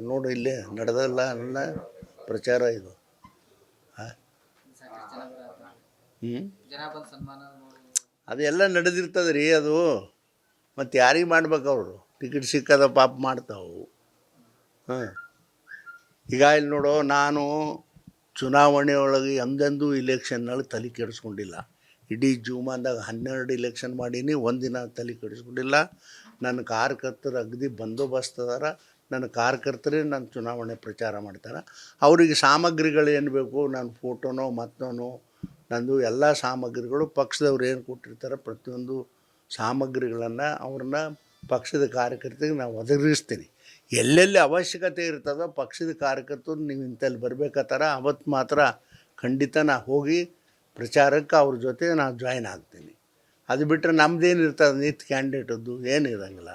ನೋಡು ಇಲ್ಲಿ ನಡೆದಲ್ಲ ನನ್ನ ಪ್ರಚಾರ ಇದು. ಅದೆಲ್ಲ ನಡೆದಿರ್ತದೆ ರೀ ಅದು. ಮತ್ತು ಯಾರಿಗೆ ಮಾಡ್ಬೇಕು ಅವರು ಟಿಕೆಟ್ ಸಿಕ್ಕದ ಪಾಪ ಮಾಡ್ತಾವು. ಈಗ ಇಲ್ಲಿ ನೋಡು, ನಾನು ಚುನಾವಣೆ ಒಳಗೆ ಎಂದೆಂದೂ ಇಲೆಕ್ಷನ್ನಲ್ಲಿ ತಲೆ ಕೆಡಿಸ್ಕೊಂಡಿಲ್ಲ. ಇಡೀ ಜೀವಮಾನದಾಗ 12 ಇಲೆಕ್ಷನ್ ಮಾಡೀನಿ, ಒಂದಿನ ತಲೆ ಕೆಡಿಸ್ಕೊಂಡಿಲ್ಲ. ನನ್ನ ಕಾರ್ಯಕರ್ತರು ಅಗದಿ ಬಂದೋಬಸ್ತ್ ಅದಾರ. ನನ್ನ ಕಾರ್ಯಕರ್ತರೇ ನನ್ನ ಚುನಾವಣೆ ಪ್ರಚಾರ ಮಾಡ್ತಾರೆ. ಅವರಿಗೆ ಸಾಮಗ್ರಿಗಳು ಏನು ಬೇಕು, ನನ್ನ ಫೋಟೋನೋ ಮತ್ತೋನೋ ನಂದು ಎಲ್ಲ ಸಾಮಗ್ರಿಗಳು ಪಕ್ಷದವ್ರು ಏನು ಕೊಟ್ಟಿರ್ತಾರೆ ಪ್ರತಿಯೊಂದು ಸಾಮಗ್ರಿಗಳನ್ನು ಅವ್ರನ್ನ ಪಕ್ಷದ ಕಾರ್ಯಕರ್ತರಿಗೆ ನಾವು ಒದಗಿಸ್ತೀನಿ. ಎಲ್ಲೆಲ್ಲಿ ಅವಶ್ಯಕತೆ ಇರ್ತದೋ ಪಕ್ಷದ ಕಾರ್ಯಕರ್ತರು ನೀವು ಇಂಥಲ್ಲಿ ಬರಬೇಕತ್ತಾರ, ಅವತ್ತು ಮಾತ್ರ ಖಂಡಿತ ನಾ ಹೋಗಿ ಪ್ರಚಾರಕ್ಕೆ ಅವ್ರ ಜೊತೆ ನಾನು ಜಾಯ್ನ್ ಆಗ್ತೀನಿ. ಅದು ಬಿಟ್ಟರೆ ನಮ್ಮದೇನು ಇರ್ತದೆ ನಿತ್ ಕ್ಯಾಂಡಿಡೇಟದ್ದು ಏನು ಇರೋಂಗಿಲ್ಲ.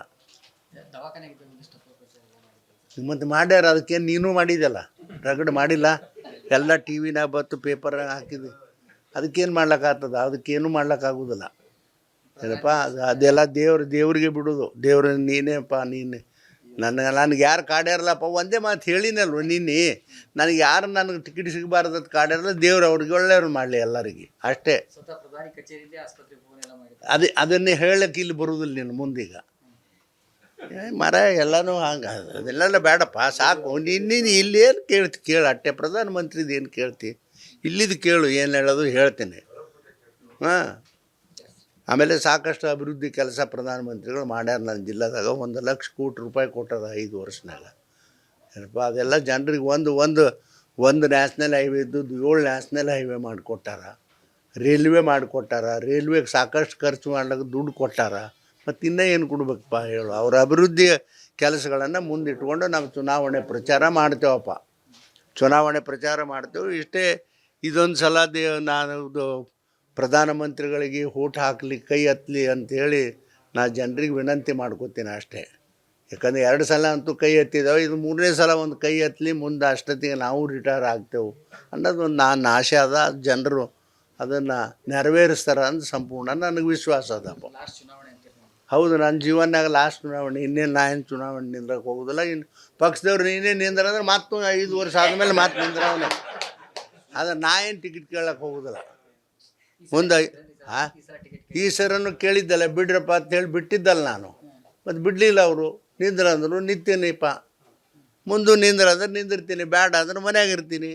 ಮತ್ತು ಮಾಡ್ಯಾರ, ಅದಕ್ಕೇನು ನೀನು ಮಾಡಿದೆಲ್ಲ ರಗಡ್ ಮಾಡಿಲ್ಲ, ಎಲ್ಲ ಟಿ ವಿನಾಗ ಬತ್ತು ಪೇಪರ್ನಾಗ ಹಾಕಿದ್ವಿ. ಅದಕ್ಕೇನು ಮಾಡ್ಲಿಕ್ಕಾಗ್ತದ? ಅದಕ್ಕೇನು ಮಾಡ್ಲಿಕ್ಕಾಗೋದಿಲ್ಲ ಏನಪ್ಪ. ಅದೆಲ್ಲ ದೇವ್ರಿಗೆ ಬಿಡೋದು. ದೇವ್ರ ನೀನೇಪ್ಪ ನೀನು ನನಗೆ ಯಾರು ಕಾಡ್ಯಾರಲ್ಲಪ್ಪ, ಒಂದೇ ಮಾತು ಹೇಳಿನಲ್ವ ನೀನು, ನನಗೆ ಯಾರು ನನಗೆ ಟಿಕೆಟ್ ಸಿಗಬಾರ್ದು ಅಂತ ಕಾಡ್ಯಾರಲ್ಲ, ದೇವ್ರು ಅವ್ರಿಗೆ ಒಳ್ಳೆಯವ್ರು ಮಾಡಲಿ ಎಲ್ಲರಿಗೆ ಅಷ್ಟೇ. ಅದನ್ನೇ ಹೇಳಕ್ಕೆ ಇಲ್ಲಿ ಬರೋದಿಲ್ಲ ನೀನು ಮುಂದೀಗ. ಮರ ಎಲ್ಲನೂ ಹಂಗೆ ಅದೆಲ್ಲ ಬೇಡಪ್ಪ, ಸಾಕು. ನೀನು ಇಲ್ಲೇನು ಕೇಳು ಅಟ್ಟೆ ಪ್ರಧಾನಮಂತ್ರಿದು ಏನು ಕೇಳ್ತಿ, ಇಲ್ಲಿದ್ದು ಕೇಳು, ಏನು ಹೇಳೋದು ಹೇಳ್ತೀನಿ. ಆಮೇಲೆ ಸಾಕಷ್ಟು ಅಭಿವೃದ್ಧಿ ಕೆಲಸ ಪ್ರಧಾನಮಂತ್ರಿಗಳು ಮಾಡ್ಯಾರ. ನನ್ನ ಜಿಲ್ಲಾದಾಗ 1,00,000 ಕೋಟಿ ರೂಪಾಯಿ ಕೊಟ್ಟದ 5 ವರ್ಷನಾಗ ಏನಪ್ಪ. ಅದೆಲ್ಲ ಜನರಿಗೆ ಒಂದು ನ್ಯಾಷನಲ್ ಹೈವೇ ಇದ್ದದ್ದು 7 ನ್ಯಾಷನಲ್ ಹೈವೇ ಮಾಡಿಕೊಟ್ಟಾರ. ರೈಲ್ವೆ ಮಾಡಿಕೊಟ್ಟಾರ. ರೈಲ್ವೆಗೆ ಸಾಕಷ್ಟು ಖರ್ಚು ಮಾಡ್ಲಿಕ್ಕೆ ದುಡ್ಡು ಕೊಟ್ಟಾರ. ಮತ್ತು ಇನ್ನೂ ಏನು ಕೊಡ್ಬೇಕಪ್ಪ ಹೇಳು. ಅವ್ರ ಅಭಿವೃದ್ಧಿ ಕೆಲಸಗಳನ್ನು ಮುಂದಿಟ್ಕೊಂಡು ನಾವು ಚುನಾವಣೆ ಪ್ರಚಾರ ಮಾಡ್ತೇವಪ್ಪ. ಚುನಾವಣೆ ಪ್ರಚಾರ ಮಾಡ್ತೇವೆ ಇಷ್ಟೇ. ಇದೊಂದು ಸಲ ನಾನು ಪ್ರಧಾನಮಂತ್ರಿಗಳಿಗೆ ಓಟ್ ಹಾಕಲಿ, ಕೈ ಎತ್ತಲಿ ಅಂಥೇಳಿ ನಾ ಜನರಿಗೆ ವಿನಂತಿ ಮಾಡ್ಕೋತೀನಿ ಅಷ್ಟೇ. ಯಾಕಂದರೆ 2 ಸಲ ಅಂತೂ ಕೈ ಎತ್ತಿದ್ದಾವೆ, ಇದು 3ನೇ ಸಲ ಒಂದು ಕೈ ಎತ್ತಲಿ, ಮುಂದೆ ಅಷ್ಟೊತ್ತಿಗೆ ನಾವು ರಿಟೈರ್ ಆಗ್ತೇವೆ ಅನ್ನೋದು ಒಂದು ನನ್ನ ಆಸೆ ಅದ. ಜನರು ಅದನ್ನು ನೆರವೇರಿಸ್ತಾರೆ ಅಂತ ಸಂಪೂರ್ಣ ನನಗೆ ವಿಶ್ವಾಸ ಅದಪ್ಪ. ಹೌದು, ನನ್ನ ಜೀವನದಾಗ ಲಾಸ್ಟ್ ಚುನಾವಣೆ. ಇನ್ನೇನು ನಾ ಏನು ಚುನಾವಣೆ ನಿಂದ್ರಕ್ಕೆ ಹೋಗೋದಿಲ್ಲ. ಇನ್ನು ಪಕ್ಷದವ್ರು ನೀನೇ ನಿಂದ್ರಂದ್ರೆ ಮತ್ತು 5 ವರ್ಷ ಆದಮೇಲೆ ಮತ್ತೆ ನಿಂದ್ರವನೇ. ಆದರೆ ನಾ ಏನು ಟಿಕೆಟ್ ಕೇಳಕ್ಕೆ ಹೋಗೋದಿಲ್ಲ ಮುಂದೆ. ಈ ಸರನ್ನು ಕೇಳಿದ್ದಲ್ಲ, ಬಿಡ್ರಪ್ಪ ಅಂತೇಳಿ ಬಿಟ್ಟಿದ್ದಲ್ಲ ನಾನು. ಮತ್ತು ಬಿಡಲಿಲ್ಲ ಅವರು. ನಿಂದ್ರಂದ್ರು ನಿಂತೀನಿಪ್ಪ, ಮುಂದೆ ನಿಂದ್ರಂದ್ರೆ ನಿಂದಿರ್ತೀನಿ, ಬೇಡ ಅಂದ್ರೆ ಮನ್ಯಾಗ ಇರ್ತೀನಿ.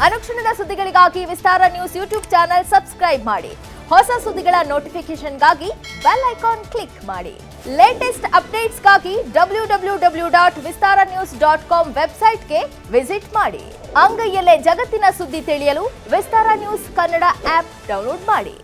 ಅನುಕ್ಷಣದ ಸುದ್ದಿಗಳಿಗಾಗಿ ವಿಸ್ತಾರ ನ್ಯೂಸ್ ಯೂಟ್ಯೂಬ್ ಚಾನೆಲ್ ಸಬ್ಸ್ಕ್ರೈಬ್ ಮಾಡಿ. ಹೊಸ ಸುದ್ದಿಗಳ ನೋಟಿಫಿಕೇಶನ್ಗಾಗಿ ಬೆಲ್ ಐಕಾನ್ ಕ್ಲಿಕ್ ಮಾಡಿ. ಲೇಟೆಸ್ಟ್ ಅಪ್ಡೇಟ್ಸ್ಗಾಗಿ www.vistaranews.com ವೆಬ್ಸೈಟ್ಗೆ ವಿಸಿಟ್ ಮಾಡಿ. ಅಂಗೈಯಲ್ಲೇ ಜಗತ್ತಿನ ಸುದ್ದಿ ತಿಳಿಯಲು ವಿಸ್ತಾರ ನ್ಯೂಸ್ ಕನ್ನಡ ಆಪ್ ಡೌನ್ಲೋಡ್ ಮಾಡಿ.